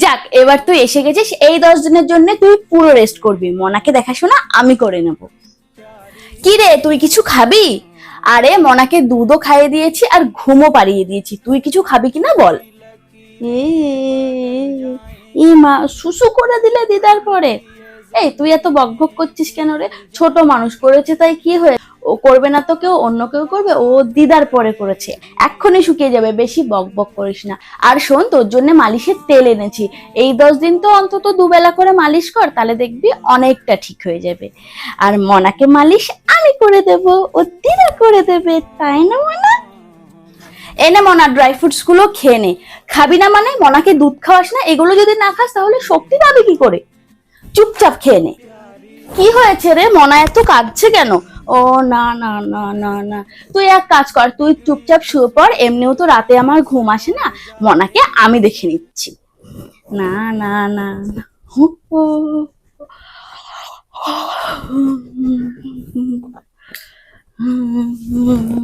যাক, এবার তুই এসে গেছিস, এই 10 দিনের জন্য তুই পুরো রেস্ট করবি, মনাকে দেখাশোনা আমি করে নেব। কি রে, তুই কিছু খাবি? আরে মনাকে দুধও খাইয়ে দিয়েছি আর ঘুমও পাড়িয়ে দিয়েছি, তুই কিছু খাবি কিনা বল। এ এ মা, শুশু করে দিলে দিদার পরে। এই তুই এত বকবক করছিস কেন রে? ছোট মানুষ করেছে তাই কি হয়ে, ও করবে না তো কেউ অন্য কেউ করবে, ও দিদার পরে করেছে, এক্ষুনি শুকিয়ে যাবে, বেশি বকবক করিস না। আর শোন, তোর জন্য মালিশের তেল এনেছি, এই 10 দিন তো অন্তত দুবেলা করে মালিশ কর, তাহলে দেখবি অনেকটা ঠিক হয়ে যাবে। আর মনাকে মালিশ আমি করে দেব, ও দিদা করে দেবে, তাই না মনা? এনে মনা, ড্রাই ফ্রুটস গুলো খেয়ে নে। খাবি না মানে? মনাকে দুধ খাওয়াস না, এগুলো যদি না খাস তাহলে শক্তি পাবে কি করে? চুপচাপ খেয়ে নে। কি হয়েছে রে, মনা এত কাঁদছে কেন? ও না না না না না, তুই এক কাজ কর, তুই চুপচাপ শুয়ে পড়, এমনিও তো রাতে আমার ঘুম আসে না, মনাকে আমি দেখে নিচ্ছি। না না না না। হু, হু, হু, হু, হু, হু, হু।